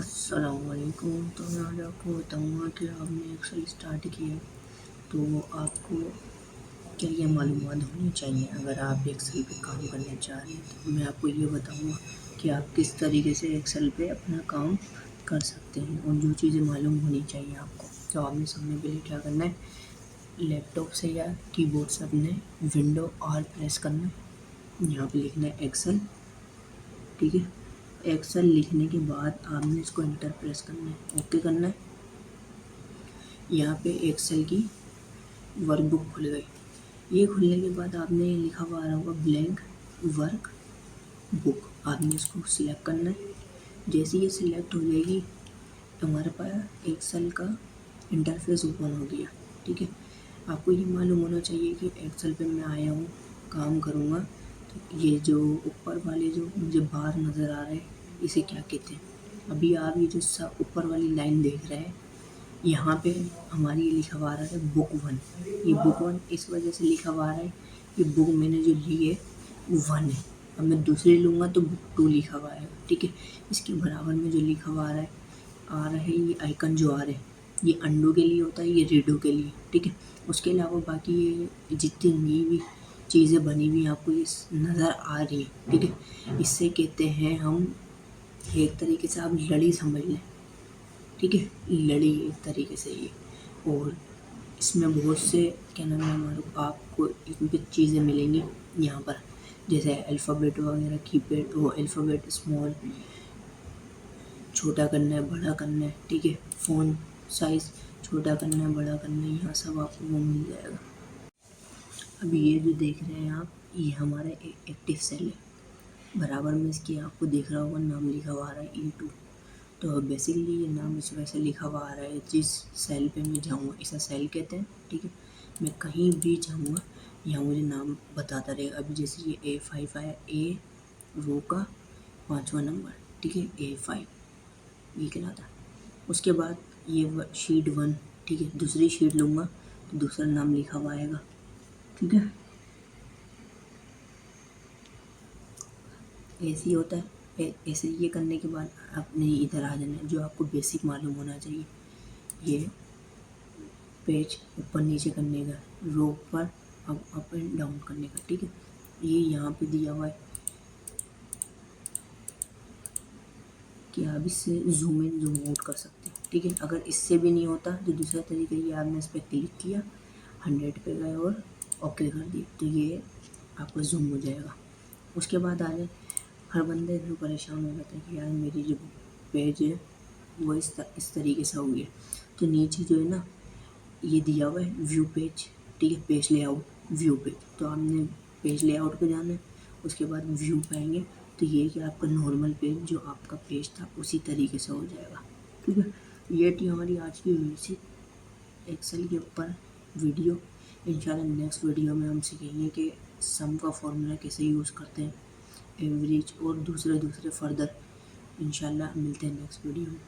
अस्सलामुअलैकुम। तो मैं आज आपको बताऊंगा कि आपने एक्सेल स्टार्ट किया तो आपको क्या क्या मालूमात होनी चाहिए अगर आप एक्सेल पे काम करना चाह रहे हैं। तो मैं आपको ये बताऊंगा कि आप किस तरीके से एक्सेल पे अपना काम कर सकते हैं और जो चीज़ें मालूम होनी चाहिए आपको। तो आपने सबसे पहले क्या करना है, लैपटॉप से या कीबोर्ड से अपने विंडो आर प्रेस करना है, यहाँ पे लिखना है एक्सेल। ठीक है, एक्सेल लिखने के बाद आपने इसको इंटर प्रेस करना है, ओके करना है। यहाँ पे एक्सेल की वर्कबुक खुल गई। ये खुलने के बाद आपने लिखा हुआ आ रहा होगा ब्लैंक वर्क बुक, आपने इसको सिलेक्ट करना है। जैसे ये सिलेक्ट हो जाएगी तो हमारे पास एक्सेल का इंटरफेस ओपन हो गया। ठीक है, आपको ये मालूम होना चाहिए कि एक्सेल पे मैं आया हूँ, काम करूँगा। तो ये जो ऊपर वाले जो मुझे बार नज़र आ रहे हैं इसे क्या कहते हैं। अभी आप ये जो सब ऊपर वाली लाइन देख रहे हैं, यहाँ पे हमारी ये लिखा हुआ आ रहा है बुक 1। ये बुक 1 इस वजह से लिखा हुआ आ रहा है कि बुक मैंने जो ली है 1 है। अब मैं दूसरी लूँगा तो बुक 2 लिखा हुआ है। ठीक है, इसके बराबर में जो लिखा हुआ आ रहा है ये आइकन जो आ रहे हैं, ये अंडो के लिए होता है, ये रीडो के लिए। ठीक है, उसके अलावा बाकी ये जितनी भी चीज़ें बनी हुई आपको ये नज़र आ रही है। ठीक है, इससे कहते हैं हम, एक तरीके से आप लड़ी समझ लें। ठीक है, लड़ी एक तरीके से ये, और इसमें बहुत से क्या नाम है हमारे आपको इसमें चीज़ें मिलेंगी यहाँ पर, जैसे अल्फ़ाबेट वगैरह, कीपैड, वो अल्फ़ाबेट स्मॉल, छोटा करना है, बड़ा करना है। ठीक है, फ़ॉन्ट साइज़ छोटा करना है, बड़ा करना है, यहाँ सब आपको वो मिल जाएगा। अभी ये जो देख रहे हैं आप, ये हमारा एक्टिव सेल है। बराबर में इसके आपको दिख रहा होगा नाम लिखा हुआ आ रहा है E2। तो बेसिकली ये नाम इस वजह से लिखा हुआ आ रहा है, जिस सेल पे मैं जाऊँगा इसे सेल कहते हैं। ठीक है, मैं कहीं भी जाऊँगा यहाँ मुझे नाम बताता रहेगा। अभी जैसे ये A5 आया, ए रो का 5वां नंबर। ठीक है, A5 ये कहलाता है। उसके बाद ये शीट 1। ठीक है, दूसरी शीट लूँगा तो दूसरा नाम लिखा हुआ आएगा। ठीक है, ऐसे ही होता है। ऐसे ये करने के बाद आपने इधर आ जाना है, जो आपको बेसिक मालूम होना चाहिए। ये पेज ऊपर नीचे करने का, रो पर अप एंड डाउन करने का। ठीक है, ये यहाँ पे दिया हुआ है कि आप इससे जूम इन जूम आउट कर सकते हैं। ठीक है, अगर इससे भी नहीं होता तो दूसरा तरीका ये, आपने इस पर क्लिक किया, 100 पे गए और ओके कर दिए तो ये आपका जूम हो जाएगा। उसके बाद आगे हर बंदे जो परेशान हो जाता है कि यार मेरी जो पेज है वो इस तरीके से हो गया। तो नीचे जो है ना ये दिया हुआ है व्यू पेज। ठीक है, पेज लेआउट व्यू पेज, तो आपने पेज लेआउट पे जाना है। उसके बाद व्यू पे आएंगे तो ये कि आपका नॉर्मल पेज जो आपका पेज था उसी तरीके से हो जाएगा। ठीक है, ये थी हमारी आज की बेसिक एक्सेल के ऊपर वीडियो। इंशाल्लाह नेक्स्ट वीडियो में हम सीखेंगे कि सम का फॉर्मूला कैसे यूज़ करते हैं, एवरेज और दूसरे फर्दर। इंशाल्लाह मिलते हैं नेक्स्ट वीडियो में।